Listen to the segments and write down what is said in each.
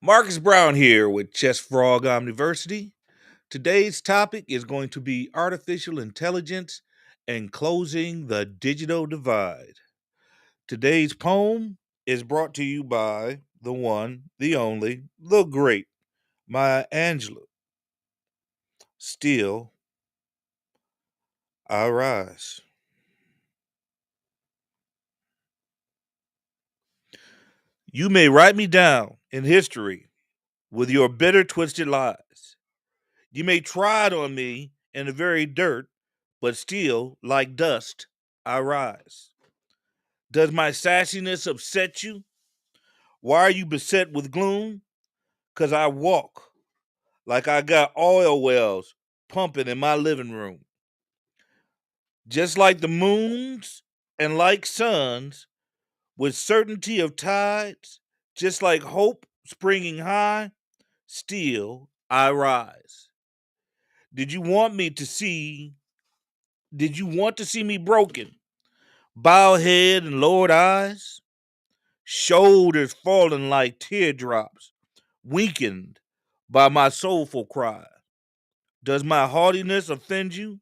Marcus Brown here with ChessFrog OmniVersity. Today's topic is going to be artificial intelligence and closing the digital divide. Today's poem is brought to you by the one, the only, the great Maya Angelou. Still, I rise. You may write me down in history with your bitter, twisted lies. You may trod on me in the very dirt, but still, like dust, I rise. Does my sassiness upset you? Why are you beset with gloom? 'Cause I walk like I got oil wells pumping in my living room. Just like the moons and like suns, with certainty of tides, just like hope springing high, still I rise. Did you want me to see? Did you want to see me broken? Bowed head and lowered eyes? Shoulders falling like teardrops, weakened by my soulful cry. Does my haughtiness offend you?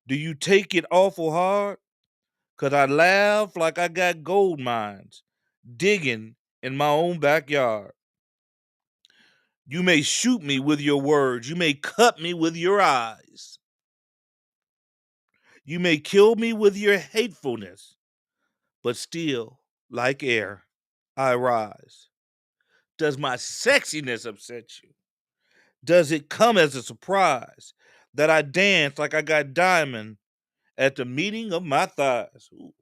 Do you take it awful hard? 'Cause I laugh like I got gold mines digging in my own backyard. You may shoot me with your words. You may cut me with your eyes. You may kill me with your hatefulness. But still, like air, I rise. Does my sexiness upset you? Does it come as a surprise that I dance like I got diamond at the meeting of my thighs? Ooh.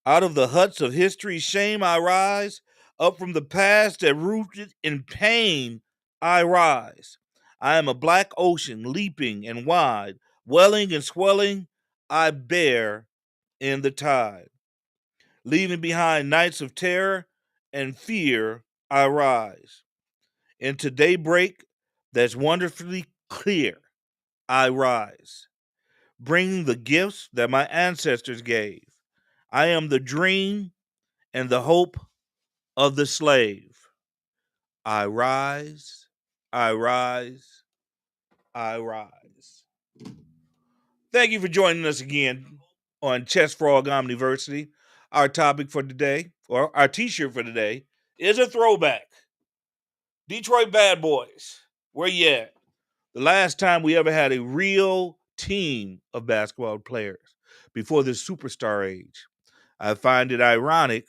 Out of the huts of history's shame I rise, up from the past that rooted in pain I rise. I am a black ocean leaping and wide, welling and swelling, I bear in the tide. Leaving behind nights of terror and fear I rise. Into daybreak that's wonderfully clear, I rise, bringing the gifts that my ancestors gave. I am the dream and the hope of the slave. I rise, I rise, I rise. Thank you for joining us again on ChessFrog OmniVersity. Our topic for today, or our t-shirt for today, is a throwback. Detroit Bad Boys, where you at? The last time we ever had a real team of basketball players before this superstar age. I find it ironic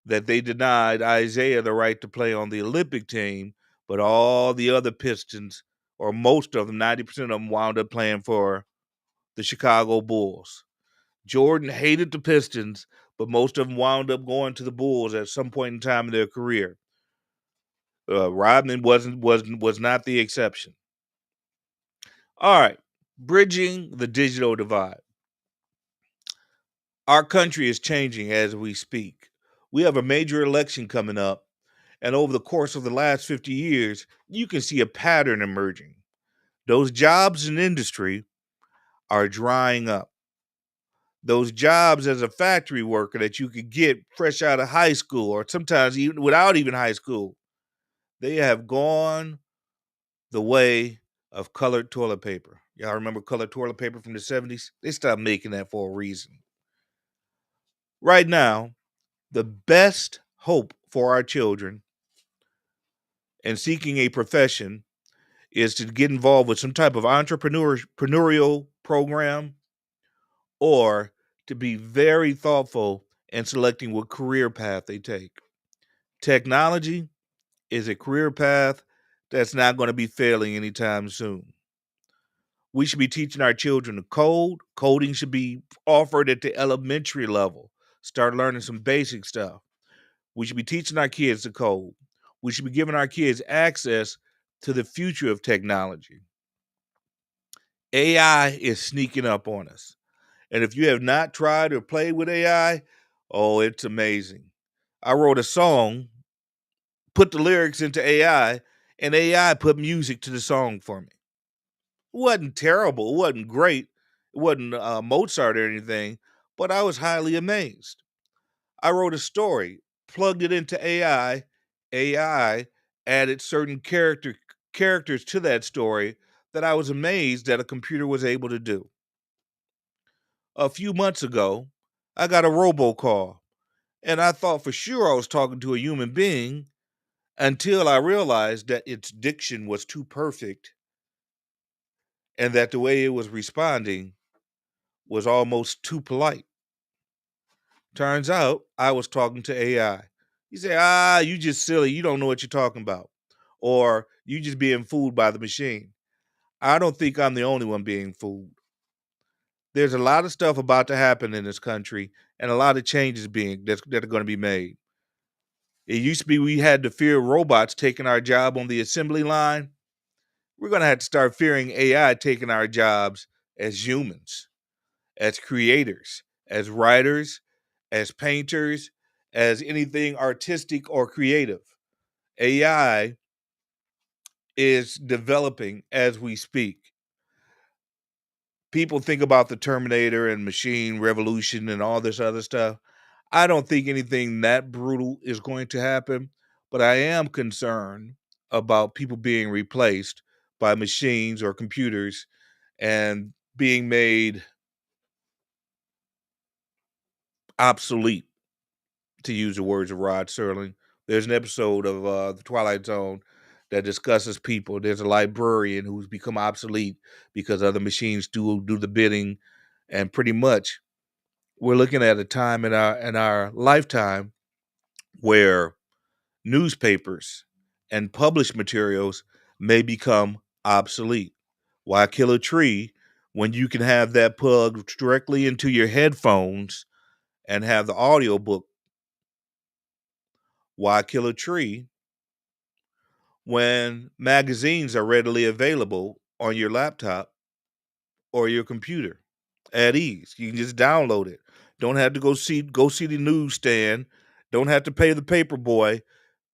that they denied Isaiah the right to play on the Olympic team, but all the other Pistons, or most of them, 90% of them, wound up playing for the Chicago Bulls. Jordan hated the Pistons, but most of them wound up going to the Bulls at some point in time in their career. Rodman was not the exception. All right, bridging the digital divide. Our country is changing as we speak. We have a major election coming up, and over the course of the last 50 years, you can see a pattern emerging. Those jobs in industry are drying up. Those jobs as a factory worker that you could get fresh out of high school, or sometimes even without even high school, they have gone the way of colored toilet paper. Y'all remember colored toilet paper from the 70s? They stopped making that for a reason. Right now, the best hope for our children and seeking a profession is to get involved with some type of entrepreneurial program, or to be very thoughtful in selecting what career path they take. Technology is a career path that's not going to be failing anytime soon. We should be teaching our children to code. Coding should be offered at the elementary level. Start learning some basic stuff. We should be teaching our kids to code. We should be giving our kids access to the future of technology. AI is sneaking up on us. And if you have not tried or played with AI, oh, it's amazing. I wrote a song, put the lyrics into AI, and AI put music to the song for me. It wasn't terrible. It wasn't great. It wasn't Mozart or anything, but I was highly amazed. I wrote a story, plugged it into AI, AI added certain characters to that story that I was amazed that a computer was able to do. A few months ago, I got a robocall, and I thought for sure I was talking to a human being until I realized that its diction was too perfect and that the way it was responding was almost too polite. Turns out I was talking to AI. You say, you just silly. You don't know what you're talking about. Or you just being fooled by the machine. I don't think I'm the only one being fooled. There's a lot of stuff about to happen in this country and a lot of changes that are going to be made. It used to be we had to fear robots taking our job on the assembly line. We're going to have to start fearing AI taking our jobs as humans, as creators, as writers, as painters, as anything artistic or creative. AI is developing as we speak. People think about the Terminator and machine revolution and all this other stuff. I don't think anything that brutal is going to happen, but I am concerned about people being replaced by machines or computers and being made obsolete, to use the words of Rod Serling. There's an episode of The Twilight Zone that discusses people. There's a librarian who's become obsolete because other machines do the bidding, and pretty much we're looking at a time in our lifetime where newspapers and published materials may become obsolete. Why kill a tree when you can have that plugged directly into your headphones and have the audiobook? Why kill a tree when magazines are readily available on your laptop or your computer at ease? You can just download it. Don't have to go see the newsstand. Don't have to pay the paper boy.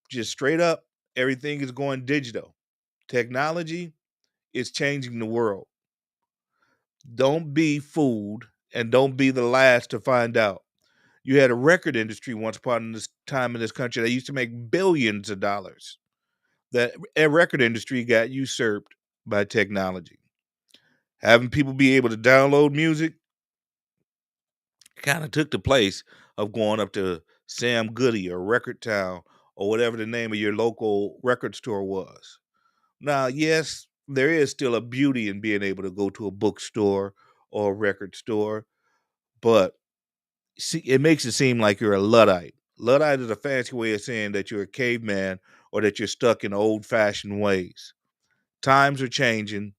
Just straight up, everything is going digital. Technology is changing the world. Don't be fooled and don't be the last to find out. You had a record industry once upon this time in this country that used to make billions of dollars. That record industry got usurped by technology. Having people be able to download music kind of took the place of going up to Sam Goody or Record Town or whatever the name of your local record store was. Now, yes, there is still a beauty in being able to go to a bookstore or a record store, but see, it makes it seem like you're a Luddite. Luddite is a fancy way of saying that you're a caveman or that you're stuck in old fashioned ways. Times are changing.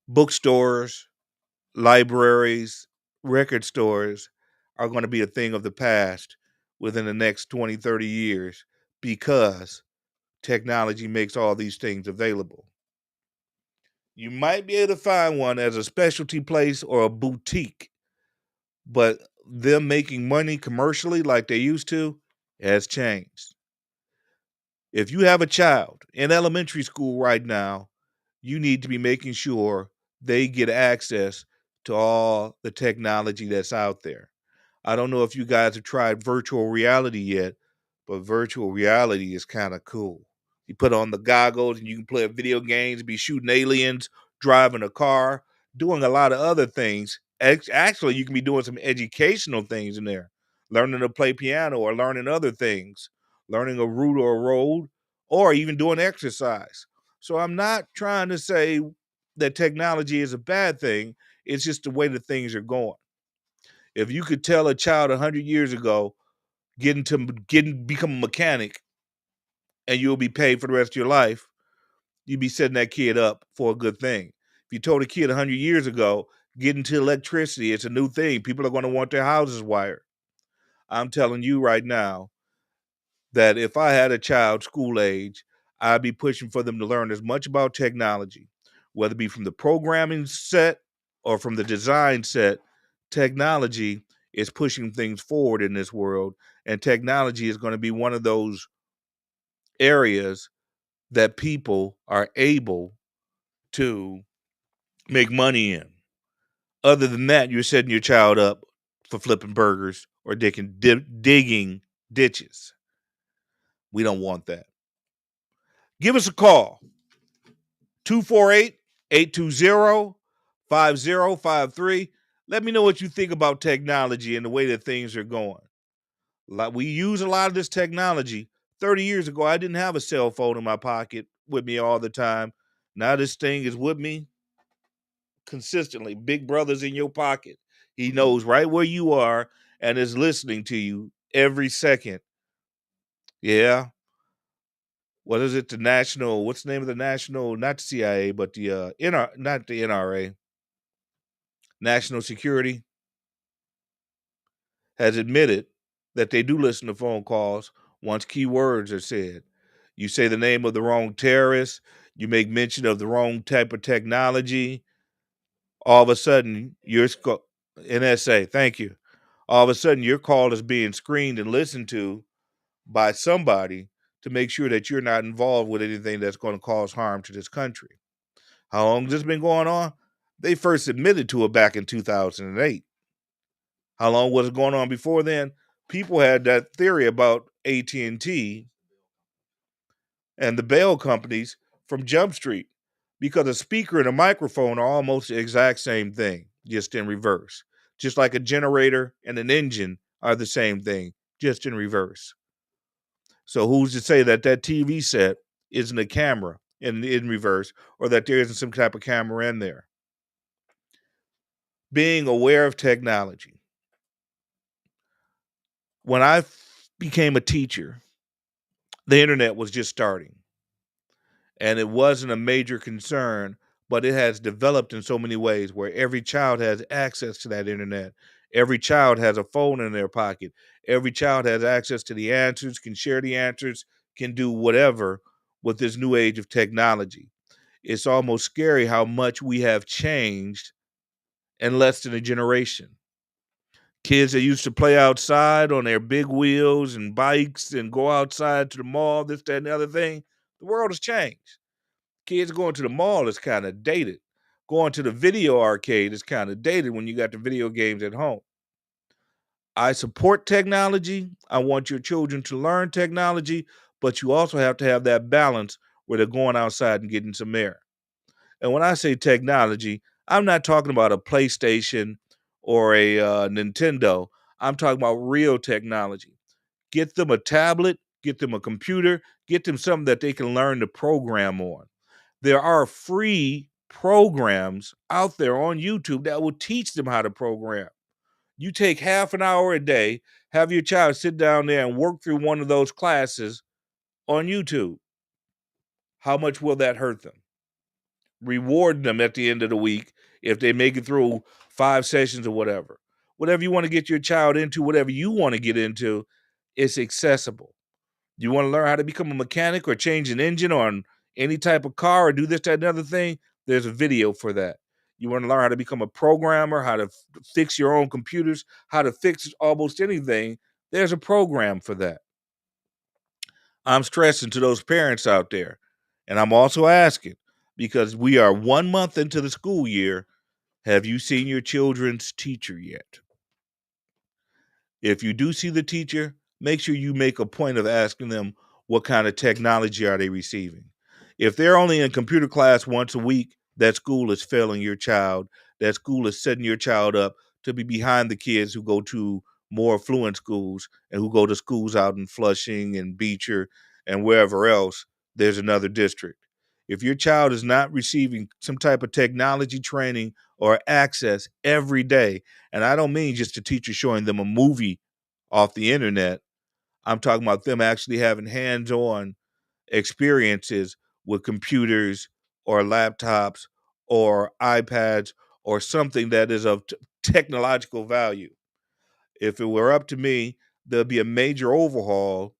Bookstores, libraries, record stores are going to be a thing of the past within the next 20, 30 years because technology makes all these things available. You might be able to find one as a specialty place or a boutique, but them making money commercially like they used to has changed. If you have a child in elementary school right now, you need to be making sure they get access to all the technology that's out there. I don't know if you guys have tried virtual reality yet, but virtual reality is kind of cool. You put on the goggles and you can play video games, be shooting aliens, driving a car, doing a lot of other things. Actually, you can be doing some educational things in there, learning to play piano or learning other things, learning a route or a road, or even doing exercise. So I'm not trying to say that technology is a bad thing. It's just the way that things are going. If you could tell a child 100 years ago, become a mechanic and you'll be paid for the rest of your life, you'd be setting that kid up for a good thing. If you told a kid 100 years ago, get into electricity, it's a new thing. People are going to want their houses wired. I'm telling you right now that if I had a child school age, I'd be pushing for them to learn as much about technology, whether it be from the programming set or from the design set. Technology is pushing things forward in this world, and technology is going to be one of those areas that people are able to make money in. Other than that, you're setting your child up for flipping burgers or digging ditches. We don't want that. Give us a call, 248-820-5053. Let me know what you think about technology and the way that things are going. Like, we use a lot of this technology. 30 years ago, I didn't have a cell phone in my pocket with me all the time. Now this thing is with me consistently. Big Brother's in your pocket. He knows right where you are and is listening to you every second. Yeah. What is it? The national, what's the name of the national, not the CIA, but the not the NRA, National Security, has admitted that they do listen to phone calls once keywords are said. You say the name of the wrong terrorist, you make mention of the wrong type of technology, all of a sudden NSA, thank you. All of a sudden your call is being screened and listened to by somebody to make sure that you're not involved with anything that's going to cause harm to this country. How long has this been going on? They first admitted to it back in 2008. How long was it going on before then? People had that theory about AT&T and the Bell companies from Jump Street, because a speaker and a microphone are almost the exact same thing, just in reverse. Just like a generator and an engine are the same thing, just in reverse. So who's to say that that TV set isn't a camera in reverse, or that there isn't some type of camera in there? Being aware of technology. When I became a teacher, the internet was just starting, and it wasn't a major concern, but it has developed in so many ways where every child has access to that internet. Every child has a phone in their pocket. Every child has access to the answers, can share the answers, can do whatever with this new age of technology. It's almost scary how much we have changed in less than a generation. Kids that used to play outside on their big wheels and bikes and go outside to the mall, this, that, and the other thing, the world has changed. Kids going to the mall is kind of dated. Going to the video arcade is kind of dated when you got the video games at home. I support technology. I want your children to learn technology, but you also have to have that balance where they're going outside and getting some air. And when I say technology, I'm not talking about a PlayStation or a Nintendo. I'm talking about real technology. Get them a tablet, get them a computer, get them something that they can learn to program on. There are free programs out there on YouTube that will teach them how to program. You take half an hour a day, have your child sit down there and work through one of those classes on YouTube. How much will that hurt them? Reward them at the end of the week if they make it through 5 sessions or whatever. Whatever you want to get your child into, whatever you want to get into, it's accessible. You want to learn how to become a mechanic or change an engine on any type of car or do this, that, and other thing? There's a video for that. You want to learn how to become a programmer, how to fix your own computers, how to fix almost anything? There's a program for that. I'm stressing to those parents out there. And I'm also asking, because we are 1 month into the school year, have you seen your children's teacher yet? If you do see the teacher, make sure you make a point of asking them what kind of technology are they receiving. If they're only in computer class once a week, that school is failing your child. That school is setting your child up to be behind the kids who go to more affluent schools and who go to schools out in Flushing and Beecher and wherever else there's another district. If your child is not receiving some type of technology training or access every day, and I don't mean just a teacher showing them a movie off the internet, I'm talking about them actually having hands-on experiences with computers or laptops or iPads or something that is of technological value. If it were up to me, there'll be a major overhaul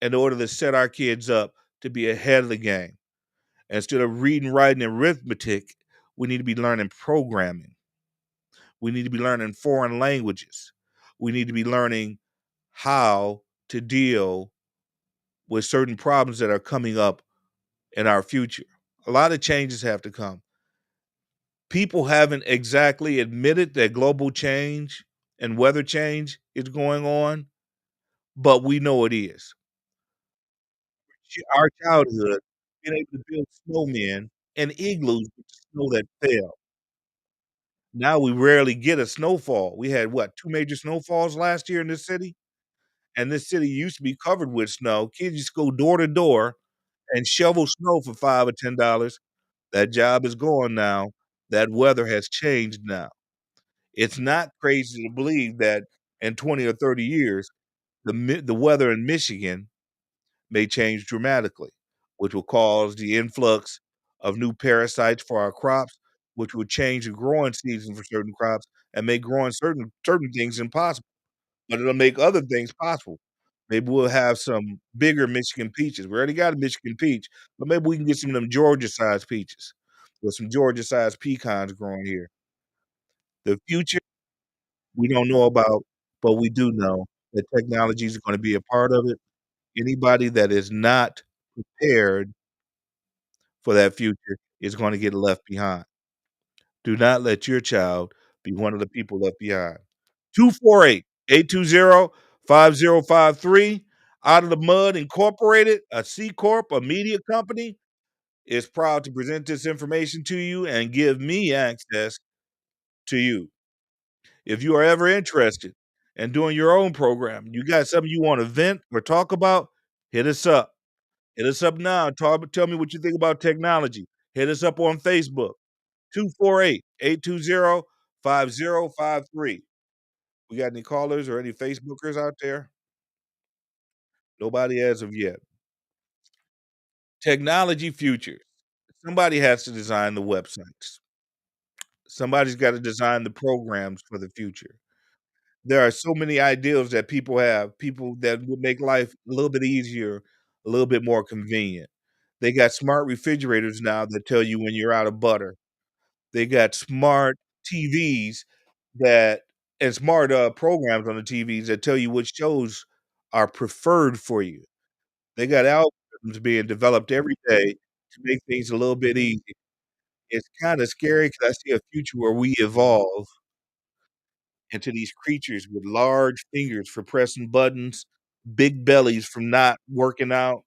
in order to set our kids up to be ahead of the game. Instead of reading, writing, and arithmetic, we need to be learning programming. We need to be learning foreign languages. We need to be learning how to deal with certain problems that are coming up in our future. A lot of changes have to come. People haven't exactly admitted that global change and weather change is going on, but we know it is. Our childhood, being able to build snowmen and igloos with the snow that fell. Now we rarely get a snowfall. We had, what, 2 major snowfalls last year in this city? And this city used to be covered with snow. Kids used to go door to door and shovel snow for 5 or $10. That job is gone now. That weather has changed now. It's not crazy to believe that in 20 or 30 years, the weather in Michigan may change dramatically, which will cause the influx of new parasites for our crops, which will change the growing season for certain crops and make growing certain things impossible, but it'll make other things possible. Maybe we'll have some bigger Michigan peaches. We already got a Michigan peach, but maybe we can get some of them Georgia-sized peaches or some Georgia-sized pecans growing here. The future, we don't know about, but we do know that technology is gonna be a part of it. Anybody that is not prepared for that future is gonna get left behind. Do not let your child be one of the people left behind. 248-820-5053. Out of the Mud Incorporated, a C Corp, a media company, is proud to present this information to you and give me access to you. If you are ever interested in doing your own program, you got something you want to vent or talk about, hit us up. Hit us up now. Tell me what you think about technology. Hit us up on Facebook, 248-820-5053. We got any callers or any Facebookers out there? Nobody as of yet. Technology future. Somebody has to design the websites. Somebody's got to design the programs for the future. There are so many ideals that people have, people that would make life a little bit easier, a little bit more convenient. They got smart refrigerators now that tell you when you're out of butter. They got smart TVs that and smart, programs on the TVs that tell you which shows are preferred for you. They got algorithms being developed every day to make things a little bit easy. It's kinda scary because I see a future where we evolve into these creatures with large fingers for pressing buttons, big bellies from not working out,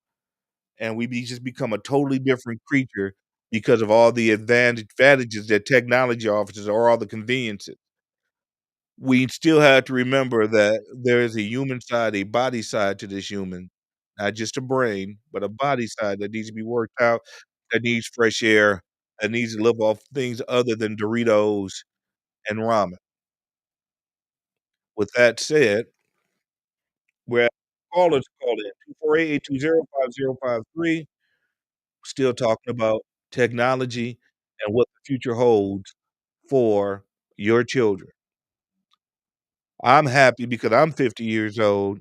and just become a totally different creature because of all the advantages that technology offers or all the conveniences. We still have to remember that there is a human side, a body side to this human, not just a brain, but a body side that needs to be worked out, that needs fresh air, that needs to live off things other than Doritos and ramen. With that said, we're callers call in 248-820-5053, still talking about technology and what the future holds for your children. I'm happy because I'm 50 years old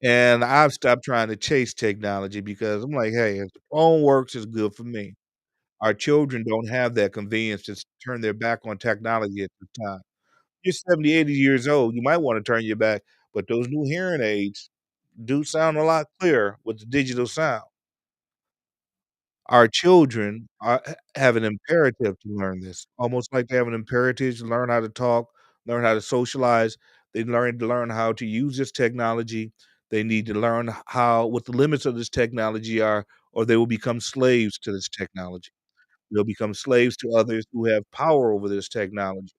and I've stopped trying to chase technology because I'm like, "Hey, if the phone works, it's good for me." Our children don't have that convenience to turn their back on technology at this time. You're 70, 80 years old, you might wanna turn your back, but those new hearing aids do sound a lot clearer with the digital sound. Our children have an imperative to learn this, almost like they have an imperative to learn how to talk, learn how to socialize. They learn how to use this technology. They need to learn how what the limits of this technology are, or they will become slaves to this technology. They'll become slaves to others who have power over this technology.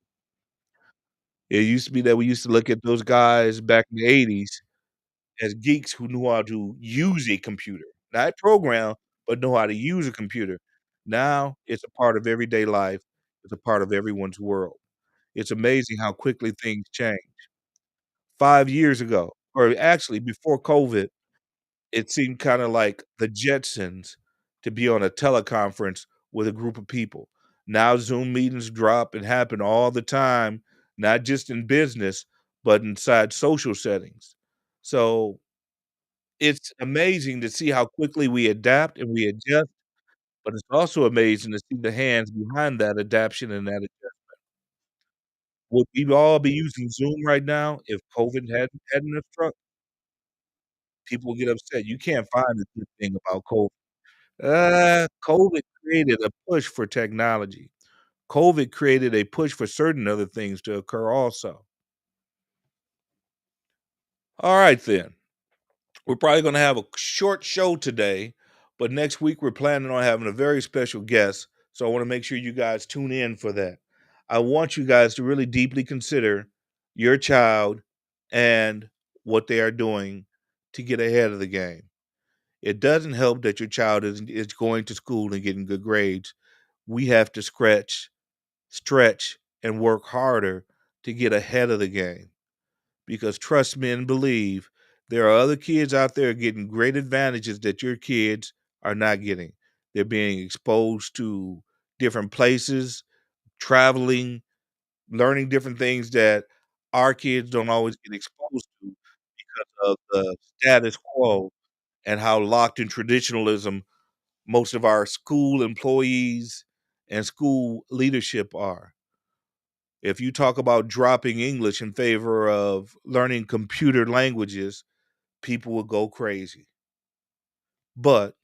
It used to be that we used to look at those guys back in the '80s as geeks who knew how to use a computer, not program, but know how to use a computer. Now it's a part of everyday life. It's a part of everyone's world. It's amazing how quickly things change. 5 years ago, or actually before COVID, it seemed kinda like the Jetsons to be on a teleconference with a group of people. Now Zoom meetings drop and happen all the time, not just in business, but inside social settings. So it's amazing to see how quickly we adapt and we adjust, but it's also amazing to see the hands behind that adaptation and that adjustment. Would we all be using Zoom right now if COVID hadn't have struck? People get upset. You can't find a good thing about COVID. COVID created a push for technology. COVID created a push for certain other things to occur also. All right then. We're probably gonna have a short show today But next week, we're planning on having a very special guest. So I want to make sure you guys tune in for that. I want you guys to really deeply consider your child and what they are doing to get ahead of the game. It doesn't help that your child is going to school and getting good grades. We have to stretch, and work harder to get ahead of the game. Because trust me and believe, there are other kids out there getting great advantages that your kids are not getting. They're being exposed to different places, traveling, learning different things that our kids don't always get exposed to because of the status quo and how locked in traditionalism most of our school employees and school leadership are. If you talk about dropping English in favor of learning computer languages, people will go crazy. But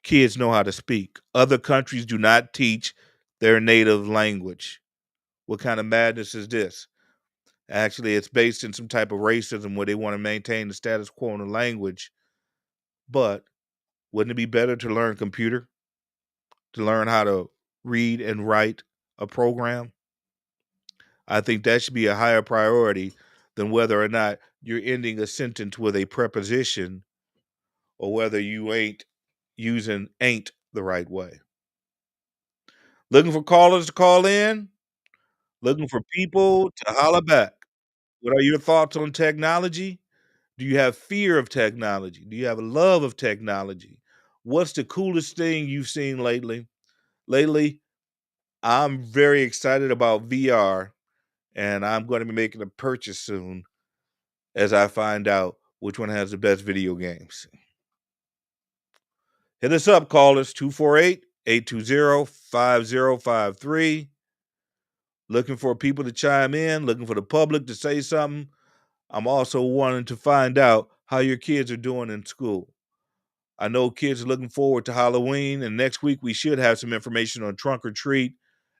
kids know how to speak. Other countries do not teach their native language. What kind of madness is this? Actually, it's based in some type of racism where they want to maintain the status quo in the language. But wouldn't it be better to learn computer, to learn how to read and write a program? I think that should be a higher priority than whether or not you're ending a sentence with a preposition or whether you ain't using ain't the right way. Looking for callers to call in, looking for people to holler back. What are your thoughts on technology? Do you have fear of technology? Do you have a love of technology? What's the coolest thing you've seen lately? Lately, I'm very excited about VR and I'm going to be making a purchase soon as I find out which one has the best video games. Hit us up, callers 248-820-5053. Looking for people to chime in, looking for the public to say something. I'm also wanting to find out how your kids are doing in school. I know kids are looking forward to Halloween, and next week we should have some information on trunk or treat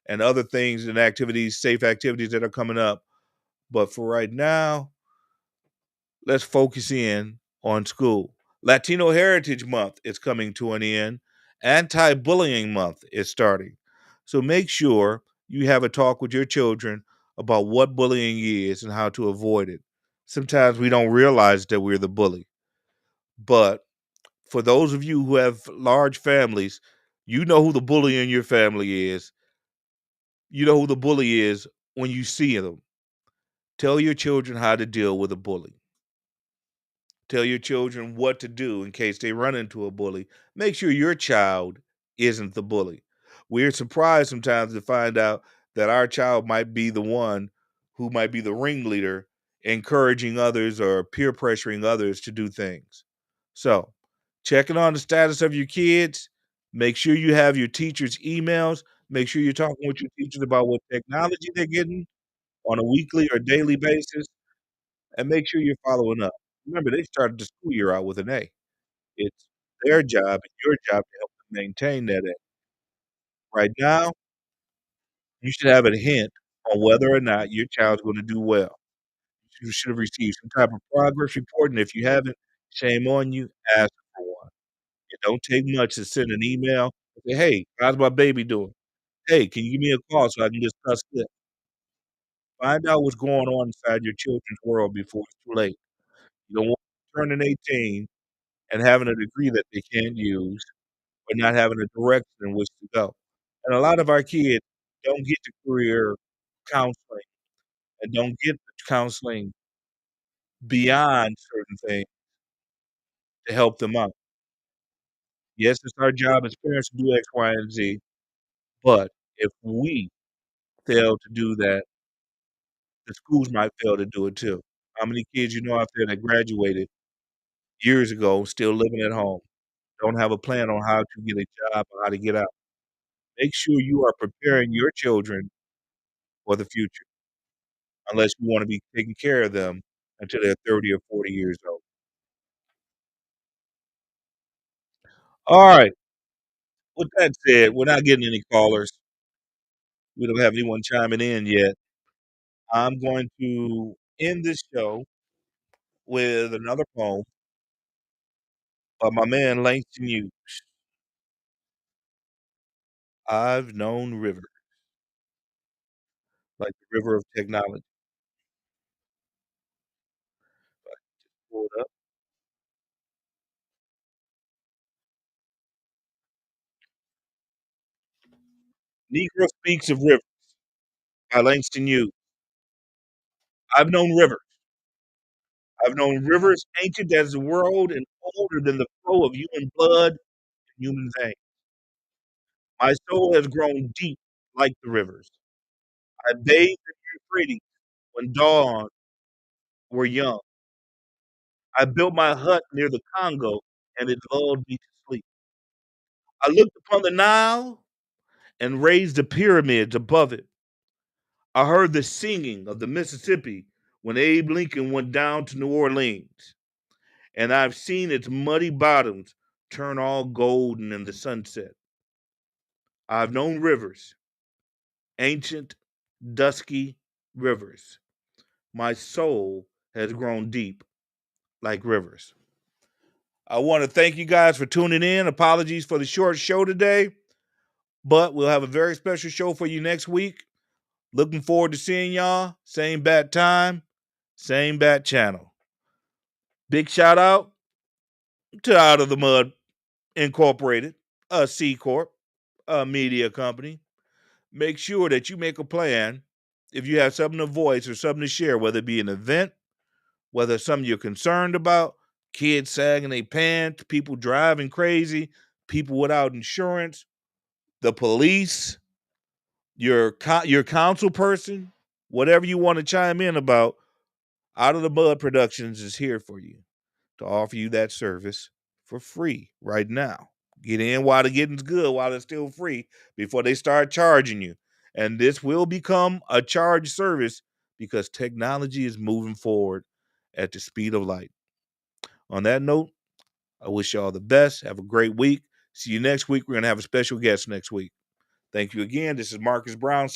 and other things and activities, safe activities that are coming up. But for right now, let's focus in on school. Latino Heritage Month is coming to an end. Anti Bullying Month is starting. So make sure you have a talk with your children about what bullying is and how to avoid it. Sometimes we don't realize that we're the bully. But for those of you who have large families, you know who the bully in your family is. You know who the bully is when you see them. Tell your children how to deal with a bully. Tell your children what to do in case they run into a bully. Make sure your child isn't the bully. We're surprised sometimes to find out that our child might be the one who might be the ringleader, encouraging others or peer pressuring others to do things. So, checking on the status of your kids. Make sure you have your teachers' emails. Make sure you're talking with your teachers about what technology they're getting on a weekly or daily basis and make sure you're following up. Remember, they started the school year out with an A. It's their job and your job to help them maintain that A. Right now, you should have a hint on whether or not your child's gonna do well. You should have received some type of progress report, and if you haven't, shame on you, ask for one. It don't take much to send an email and say, "Hey, how's my baby doing? Hey, can you give me a call so I can discuss this?" Find out what's going on inside your children's world before it's too late. You don't want them turning 18 and having a degree that they can't use or not having a direction in which to go. And a lot of our kids don't get the career counseling and don't get the counseling beyond certain things to help them out. Yes, it's our job as parents to do X, Y, and Z, but if we fail to do that, the schools might fail to do it too. How many kids you know out there that graduated years ago still living at home, don't have a plan on how to get a job or how to get out? Make sure you are preparing your children for the future, unless you wanna be taking care of them until they're 30 or 40 years old. Alright, with that said, we're not getting any callers. We don't have anyone chiming in yet. I'm going to end this show with another poem by my man Langston Hughes. I've known rivers, like the river of technology. Pull it up. Negro Speaks of Rivers by Langston Hughes. I've known rivers. I've known rivers ancient as the world and older than the flow of human blood and human veins. My soul has grown deep like the rivers. I bathed in Euphrates when dawn were young. I built my hut near the Congo, and it lulled me to sleep. I looked upon the Nile and raised the pyramids above it. I heard the singing of the Mississippi when Abe Lincoln went down to New Orleans, and I've seen its muddy bottoms turn all golden in the sunset. I've known rivers, ancient, dusky rivers. My soul has grown deep like rivers. I want to thank you guys for tuning in. Apologies for the short show today, but we'll have a very special show for you next week. Looking forward to seeing y'all. Same bat time, same bat channel. Big shout out to Out of the Mud Incorporated, a C Corp, a media company. Make sure that you make a plan if you have something to voice or something to share, whether it be an event, whether it's something you're concerned about, kids sagging their pants, people driving crazy, people without insurance, the police, your council person, whatever you want to chime in about, Out of the Mud Productions is here for you to offer you that service for free right now. Get in while the getting's good, while it's still free, before they start charging you. And this will become a charge service because technology is moving forward at the speed of light. On that note, I wish you all the best. Have a great week. See you next week. We're going to have a special guest next week. Thank you again. This is Marcus Brown.